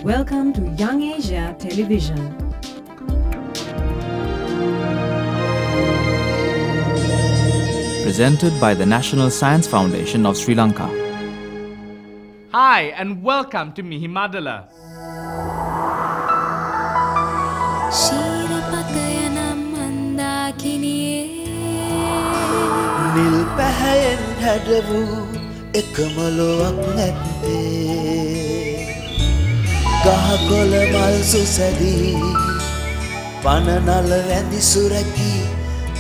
Welcome to Young Asia Television. Presented by the National Science Foundation of Sri Lanka. Hi and welcome to Mihimadala. නිල් පැහැයෙන් හැඩවූ එකමලොවක් නැත්තේ ගහකොළ මල් සුසැදී පනනල රැඳි සුරැකී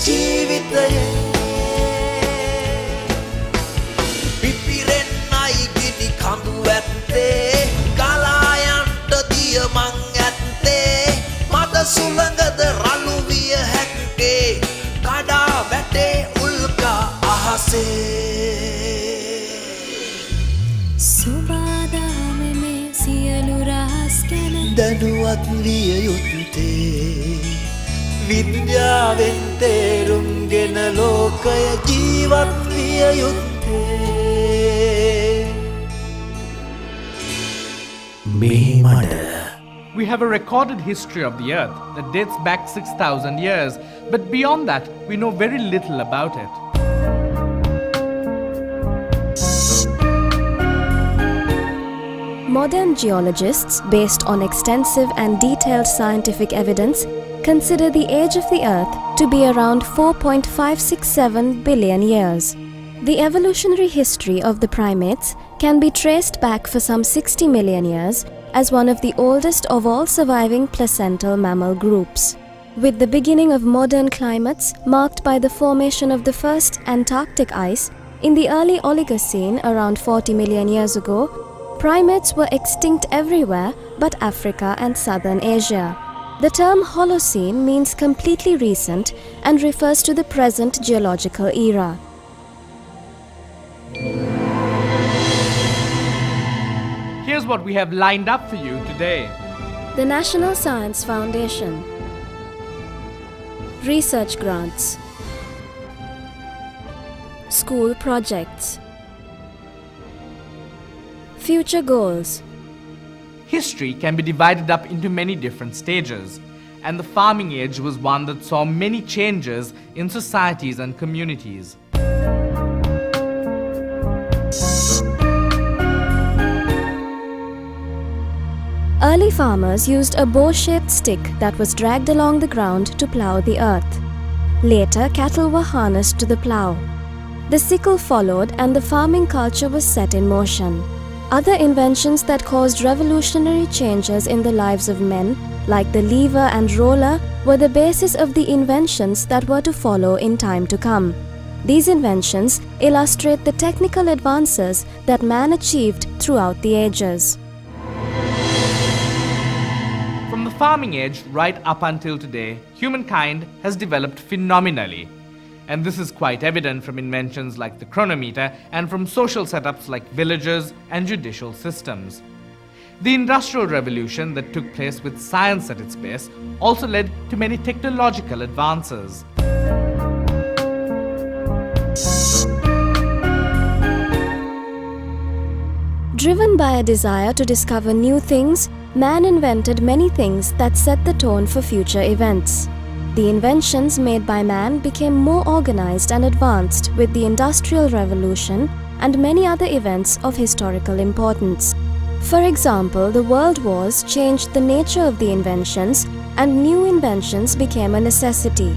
ජීවිතයේ පිපිරෙන්නයි ගිනි කඳු ඇත්තේ ගලායන්ට දිය මං ඇත්තේ මද සුළඟද රළු විය හැක්කේ කඩා වැටේ උල්කා අහසේ සුබාදාමෙ මේ සියලු රහස් ගැන දැනුවත් විය යුත්තේ විද්‍යාවෙන් තේරුම්ගෙන ලෝකය ජීවත් විය යුත්තේ මිහිමඩ. We have a recorded history of the Earth that dates back 6,000 years, but beyond that, we know very little about it. Modern geologists, based on extensive and detailed scientific evidence, consider the age of the Earth to be around 4.567 billion years. The evolutionary history of the primates can be traced back for some 60 million years as one of the oldest of all surviving placental mammal groups. With the beginning of modern climates marked by the formation of the first Antarctic ice in the early Oligocene around 40 million years ago, primates were extinct everywhere but Africa and southern Asia. The term Holocene means completely recent and refers to the present geological era. Here's what we have lined up for you today. The National Science Foundation. Research grants. School projects. Future goals. History can be divided up into many different stages, and the farming age was one that saw many changes in societies and communities. Early farmers used a bow-shaped stick that was dragged along the ground to plough the earth. Later, cattle were harnessed to the plough. The sickle followed and the farming culture was set in motion. Other inventions that caused revolutionary changes in the lives of men, like the lever and roller, were the basis of the inventions that were to follow in time to come. These inventions illustrate the technical advances that man achieved throughout the ages. From the farming age right up until today, humankind has developed phenomenally. And this is quite evident from inventions like the chronometer and from social setups like villages and judicial systems. The Industrial Revolution that took place with science at its base also led to many technological advances. Driven by a desire to discover new things, man invented many things that set the tone for future events. The inventions made by man became more organized and advanced with the Industrial Revolution and many other events of historical importance. For example, the world wars changed the nature of the inventions and new inventions became a necessity.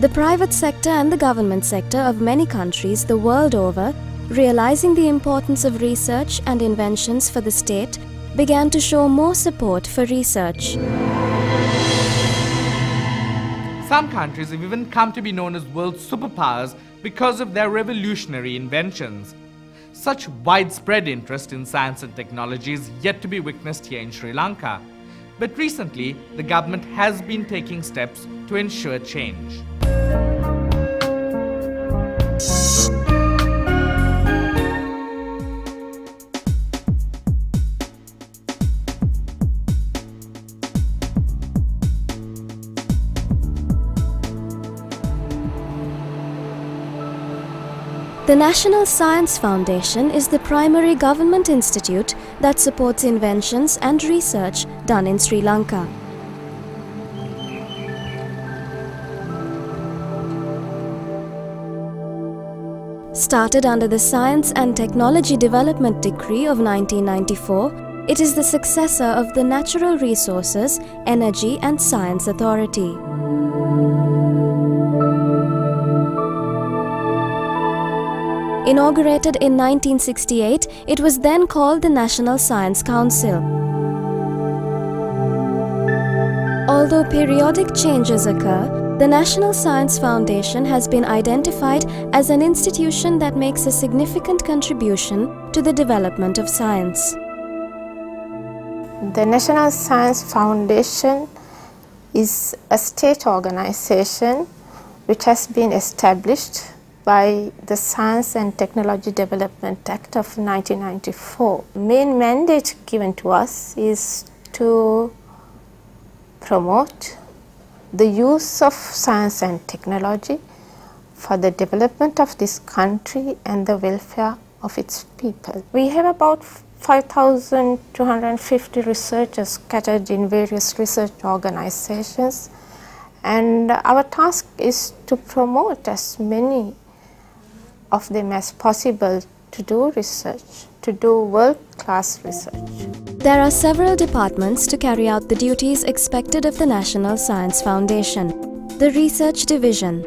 The private sector and the government sector of many countries the world over, realizing the importance of research and inventions for the state, began to show more support for research. Some countries have even come to be known as world superpowers because of their revolutionary inventions. Such widespread interest in science and technology is yet to be witnessed here in Sri Lanka. But recently, the government has been taking steps to ensure change. The National Science Foundation is the primary government institute that supports inventions and research done in Sri Lanka. Started under the Science and Technology Development Decree of 1994, it is the successor of the Natural Resources, Energy and Science Authority. Inaugurated in 1968, it was then called the National Science Council. Although periodic changes occur, the National Science Foundation has been identified as an institution that makes a significant contribution to the development of science. The National Science Foundation is a state organization which has been established by the Science and Technology Development Act of 1994. Main mandate given to us is to promote the use of science and technology for the development of this country and the welfare of its people. We have about 5,250 researchers scattered in various research organizations, and our task is to promote as many of them as possible to do research, to do world-class research. There are several departments to carry out the duties expected of the National Science Foundation. The Research Division.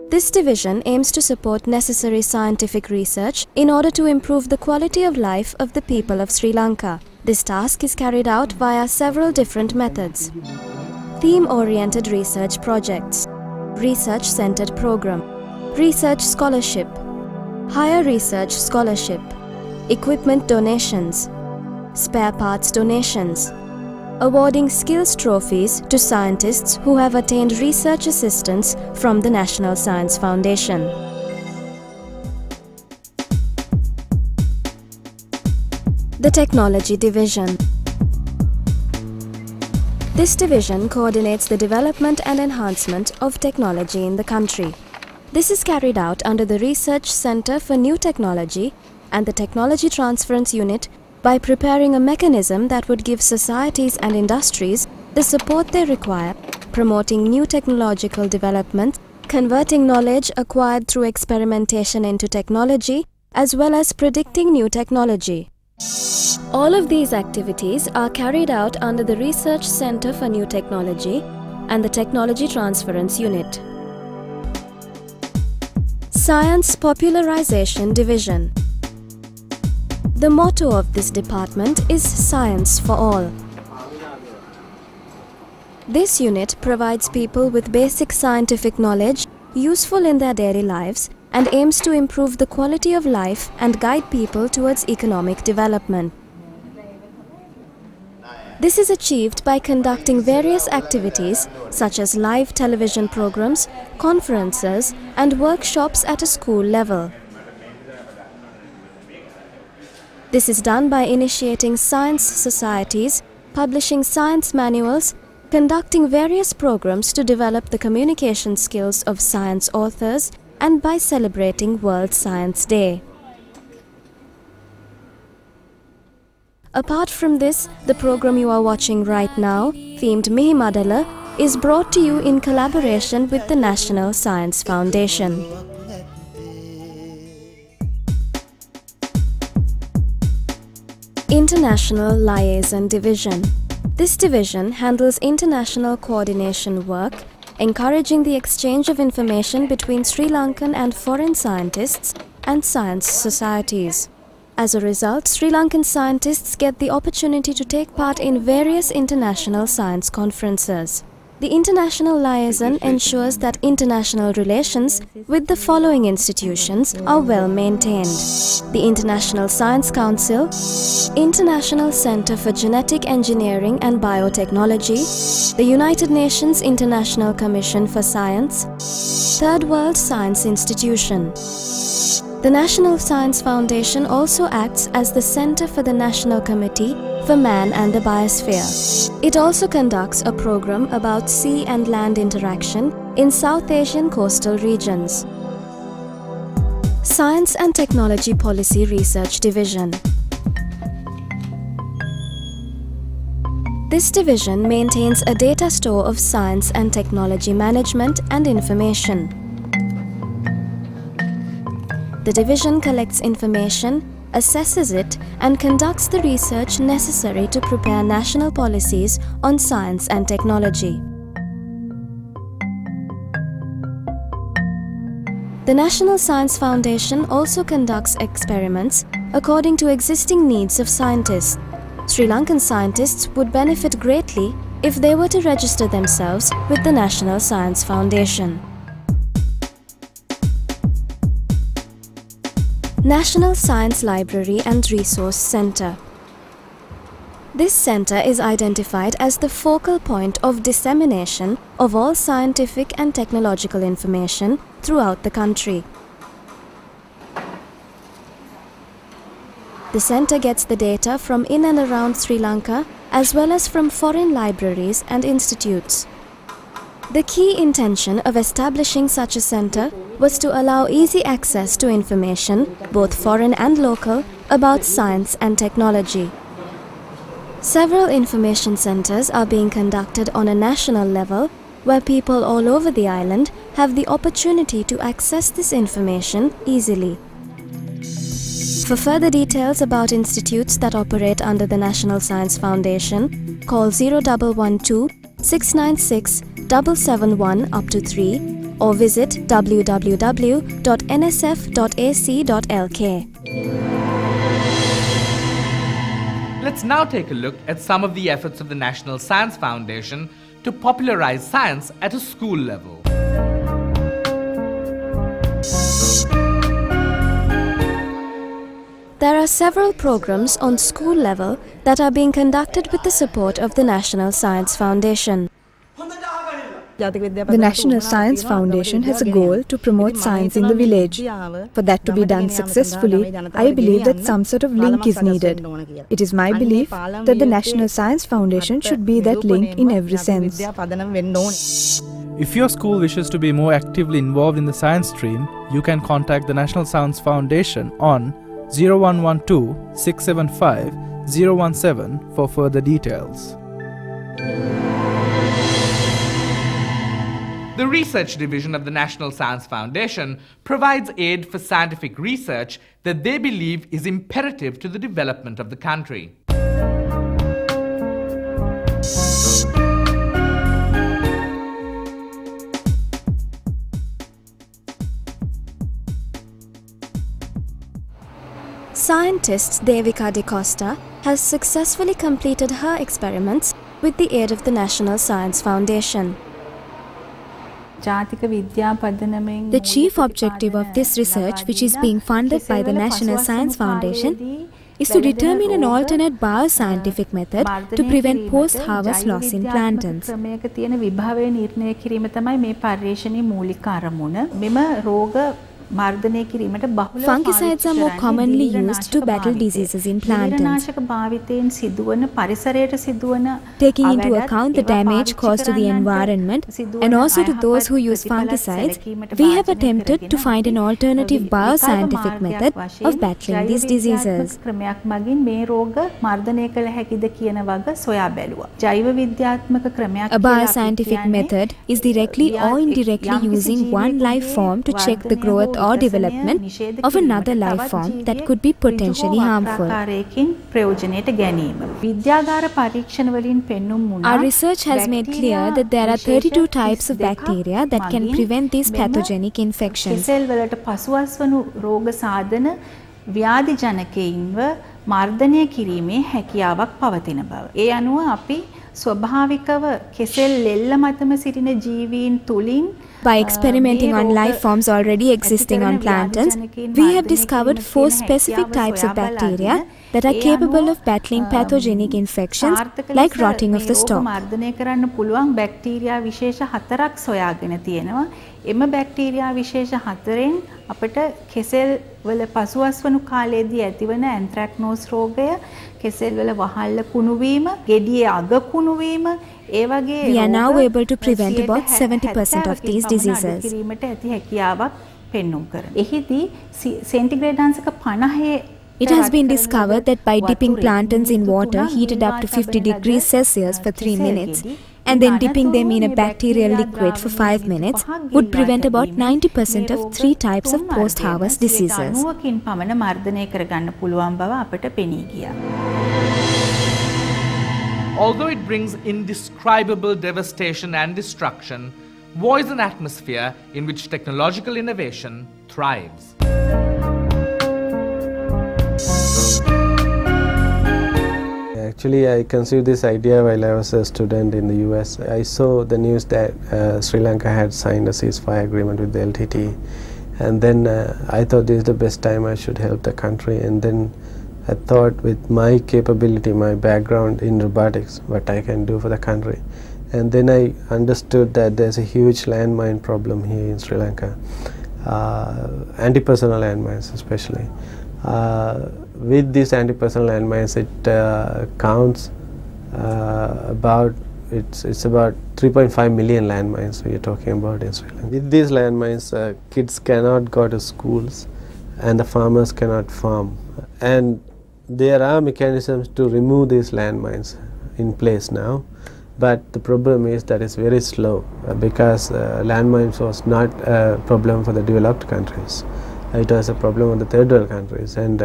This division aims to support necessary scientific research in order to improve the quality of life of the people of Sri Lanka. This task is carried out via several different methods. Theme-oriented research projects, research-centered program, research scholarship, higher research scholarship, equipment donations, spare parts donations, awarding skills trophies to scientists who have attained research assistance from the National Science Foundation. The Technology Division. This division coordinates the development and enhancement of technology in the country. This is carried out under the Research Center for New Technology and the Technology Transference Unit by preparing a mechanism that would give societies and industries the support they require, promoting new technological development, converting knowledge acquired through experimentation into technology, as well as predicting new technology. All of these activities are carried out under the Research Center for New Technology and the Technology Transference Unit. Science Popularization Division. The motto of this department is Science for All. This unit provides people with basic scientific knowledge useful in their daily lives and aims to improve the quality of life and guide people towards economic development. This is achieved by conducting various activities such as live television programs, conferences, and workshops at a school level. This is done by initiating science societies, publishing science manuals, conducting various programs to develop the communication skills of science authors, and by celebrating World Science Day. Apart from this, the program you are watching right now, themed Mihimadala, is brought to you in collaboration with the National Science Foundation. International Liaison Division. This division handles international coordination work, encouraging the exchange of information between Sri Lankan and foreign scientists and science societies. As a result, Sri Lankan scientists get the opportunity to take part in various international science conferences. The international liaison ensures that international relations with the following institutions are well maintained: the International Science Council, International Center for Genetic Engineering and Biotechnology, the United Nations International Commission for Science, Third World Science Institution. The National Science Foundation also acts as the Center for the National Committee for Man and the Biosphere. It also conducts a program about sea and land interaction in South Asian coastal regions. Science and Technology Policy Research Division. This division maintains a data store of science and technology management and information. The division collects information, assesses it, and conducts the research necessary to prepare national policies on science and technology. The National Science Foundation also conducts experiments according to existing needs of scientists. Sri Lankan scientists would benefit greatly if they were to register themselves with the National Science Foundation. National Science Library and Resource Centre. This centre is identified as the focal point of dissemination of all scientific and technological information throughout the country. The centre gets the data from in and around Sri Lanka as well as from foreign libraries and institutes. The key intention of establishing such a centre was to allow easy access to information, both foreign and local, about science and technology. Several information centres are being conducted on a national level where people all over the island have the opportunity to access this information easily. For further details about institutes that operate under the National Science Foundation, call 0112 696 771 up to 3 or visit www.nsf.ac.lk. Let's now take a look at some of the efforts of the National Science Foundation to popularize science at a school level. There are several programs on school level that are being conducted with the support of the National Science Foundation. The National Science Foundation has a goal to promote science in the village. For that to be done successfully, I believe that some sort of link is needed. It is my belief that the National Science Foundation should be that link in every sense. If your school wishes to be more actively involved in the science stream, you can contact the National Science Foundation on 0112 675 017 for further details. The Research Division of the National Science Foundation provides aid for scientific research that they believe is imperative to the development of the country. Scientist Devika De Costa has successfully completed her experiments with the aid of the National Science Foundation. The chief objective of this research, which is being funded by the National Science Foundation, is to determine an alternate bioscientific method to prevent post-harvest loss in plantains. Fungicides are more commonly used to battle diseases in plantains. Taking into account the damage caused to the environment and also to those who use fungicides, we have attempted to find an alternative bioscientific method of battling these diseases. A bioscientific method is directly or indirectly using one life form to check the growth or development of another life form that could be potentially harmful. Our research has made clear that there are 32 types of bacteria that can prevent these pathogenic infections. By experimenting on life forms already existing on plantains, we have discovered 4 specific types of bacteria that are capable of battling pathogenic infections like rotting of the stalk. එම bacteria විශේෂ 4න් අපිට කෙසෙල් වල පසුවස්වනු කාලයේදී ඇතිවන ඇන්ත්‍රැක්නෝස් රෝගය, කෙසෙල් වල වහල්ල කුණු වීම, ගෙඩියේ අග කුණු වීම, ඒ වගේ We are now able to prevent about 70% of these diseases. කිරීමට ඇති හැකියාවක් පෙන්눔 කරනවා. එහිදී centigrade අංශක 50 It has been discovered that by dipping plantains in water heated up to 50 degrees Celsius for 3 minutes and then dipping them in a bacterial liquid for 5 minutes would prevent about 90% of 3 types of post-harvest diseases. Although it brings indescribable devastation and destruction, war is an atmosphere in which technological innovation thrives. Actually, I conceived this idea while I was a student in the US. I saw the news that Sri Lanka had signed a ceasefire agreement with the LTT, and then I thought this is the best time I should help the country, and then I thought with my capability, my background in robotics, what I can do for the country. And then I understood that there's a huge landmine problem here in Sri Lanka, anti-personnel landmines especially. With these anti-personnel landmines, it counts about it's about 3.5 million landmines we are talking about in Sri Lanka. With these landmines, kids cannot go to schools, and the farmers cannot farm. And there are mechanisms to remove these landmines in place now, but the problem is that it's very slow because landmines was not a problem for the developed countries. It was a problem of the third world countries, and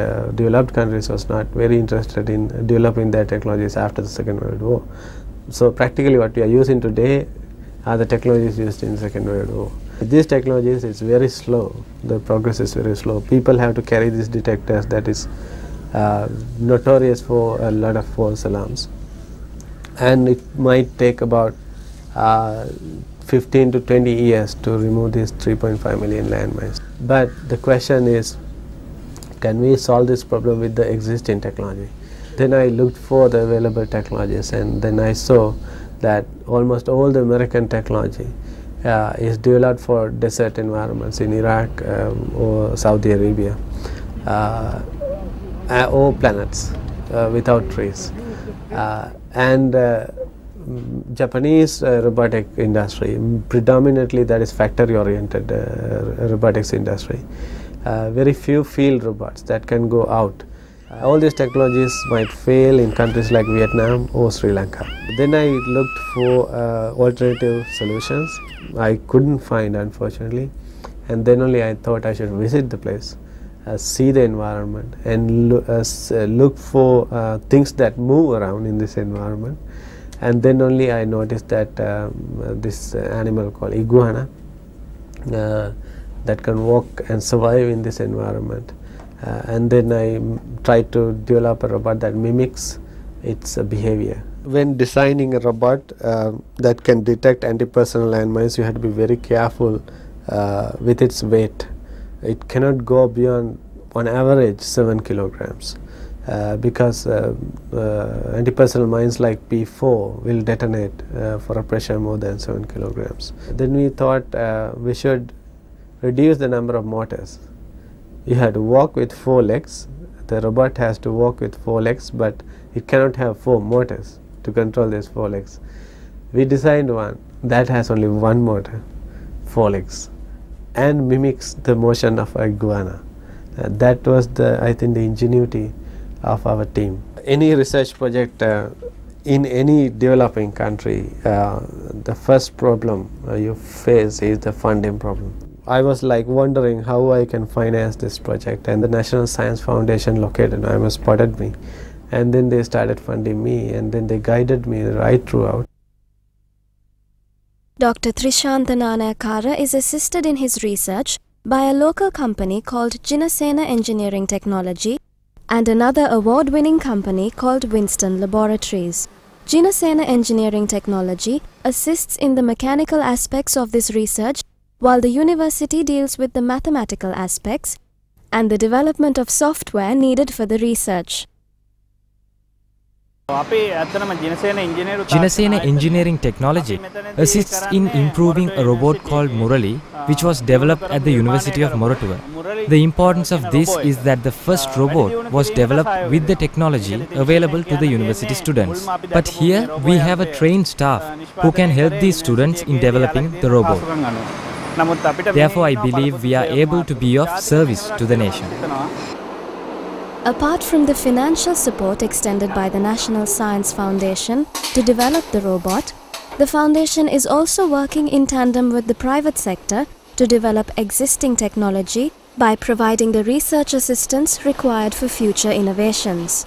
developed countries was not very interested in developing their technologies after the Second World War. So practically what we are using today are the technologies used in the Second World War. These technologies is very slow, the progress is very slow. People have to carry these detectors that is notorious for a lot of false alarms, and it might take about 15 to 20 years to remove these 3.5 million landmines. But the question is, can we solve this problem with the existing technology? Then I looked for the available technologies, and then I saw that almost all the American technology is developed for desert environments in Iraq or Saudi Arabia, or planets without trees. Japanese robotic industry, predominantly that is factory oriented robotics industry. Very few field robots that can go out. All these technologies might fail in countries like Vietnam or Sri Lanka. Then I looked for alternative solutions. I couldn't find, unfortunately, and then only I thought I should visit the place, see the environment, and look for things that move around in this environment. And then only I noticed that this animal called iguana that can walk and survive in this environment. And then I tried to develop a robot that mimics its behavior. When designing a robot that can detect anti-personnel landmines, you have to be very careful with its weight. It cannot go beyond, on average, 7 kilograms. Because anti-personnel mines like P4 will detonate for a pressure more than 7 kilograms. Then we thought we should reduce the number of motors. You have to walk with 4 legs. The robot has to walk with 4 legs, but it cannot have 4 motors to control these 4 legs. We designed one that has only 1 motor, 4 legs, and mimics the motion of a iguana. That was I think, the ingenuity of our team. Any research project in any developing country, the first problem you face is the funding problem. I was like wondering how I can finance this project, and the National Science Foundation located and spotted me, and then they started funding me, and then they guided me right throughout. Dr. Trishanta Nanayakara is assisted in his research by a local company called Jinasena Engineering Technology and another award-winning company called Winston Laboratories. Jinasena Engineering Technology assists in the mechanical aspects of this research, while the university deals with the mathematical aspects and the development of software needed for the research. Jinasena Engineering Technology assists in improving a robot called Murali, which was developed at the University of Moratuwa. The importance of this is that the first robot was developed with the technology available to the university students. But here we have a trained staff who can help these students in developing the robot. Therefore, I believe we are able to be of service to the nation. Apart from the financial support extended by the National Science Foundation to develop the robot, the foundation is also working in tandem with the private sector to develop existing technology by providing the research assistance required for future innovations.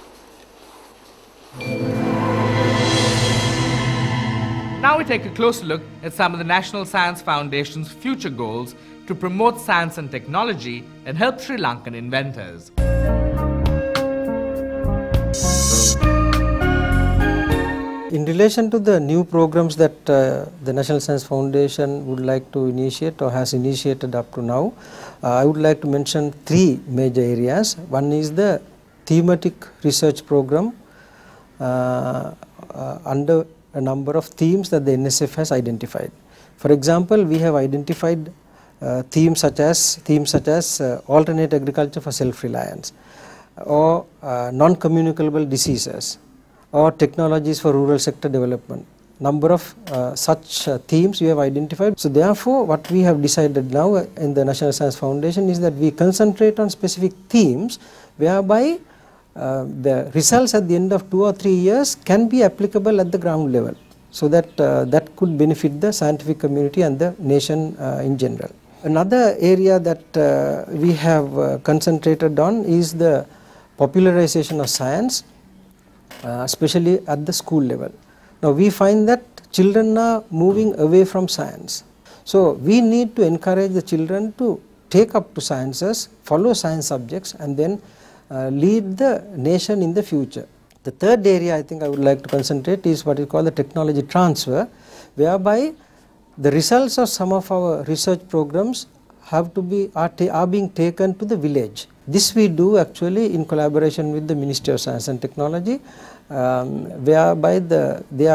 Now we take a closer look at some of the National Science Foundation's future goals to promote science and technology and help Sri Lankan inventors. In relation to the new programs that the National Science Foundation would like to initiate or has initiated up to now, I would like to mention three major areas. One is the thematic research program under a number of themes that the NSF has identified. For example, we have identified themes such as alternate agriculture for self-reliance, or non-communicable diseases, or technologies for rural sector development. Number of such themes we have identified. So therefore, what we have decided now in the National Science Foundation is that we concentrate on specific themes whereby the results at the end of 2 or 3 years can be applicable at the ground level, so that that could benefit the scientific community and the nation in general. Another area that we have concentrated on is the popularization of science, especially at the school level. Now we find that children are moving away from science. So we need to encourage the children to take up to sciences, follow science subjects, and then lead the nation in the future. The third area I think I would like to concentrate is what is called the technology transfer, whereby the results of some of our research programs have to be are being taken to the village. This we do actually in collaboration with the Ministry of Science and Technology, whereby they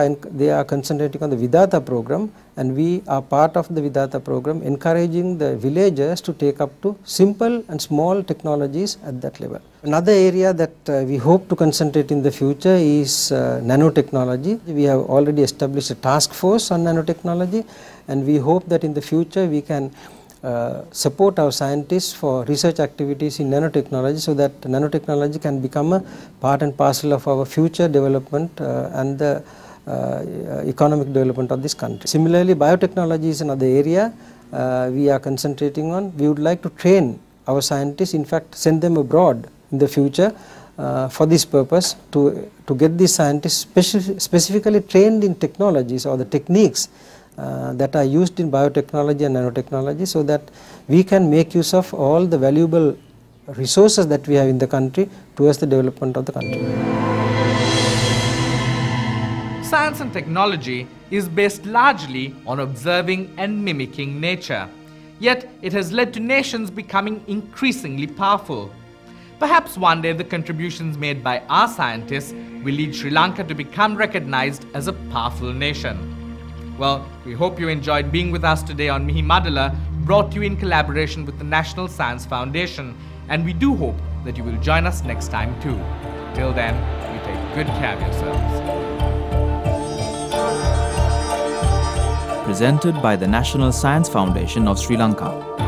are concentrating on the Vidata program, and we are part of the Vidata program, encouraging the villagers to take up to simple and small technologies at that level. Another area that we hope to concentrate in the future is nanotechnology. We have already established a task force on nanotechnology, and we hope that in the future we can support our scientists for research activities in nanotechnology, so that nanotechnology can become a part and parcel of our future development and the economic development of this country. Similarly, biotechnology is another area we are concentrating on. We would like to train our scientists, in fact send them abroad in the future for this purpose, to get these scientists specifically trained in technologies or the techniques that are used in biotechnology and nanotechnology, so that we can make use of all the valuable resources that we have in the country towards the development of the country. Science and technology is based largely on observing and mimicking nature, yet it has led to nations becoming increasingly powerful. Perhaps one day the contributions made by our scientists will lead Sri Lanka to become recognized as a powerful nation. Well, we hope you enjoyed being with us today on Mihi Madala, brought to you in collaboration with the National Science Foundation, and we do hope that you will join us next time too. Till then, you take good care of yourselves. Presented by the National Science Foundation of Sri Lanka.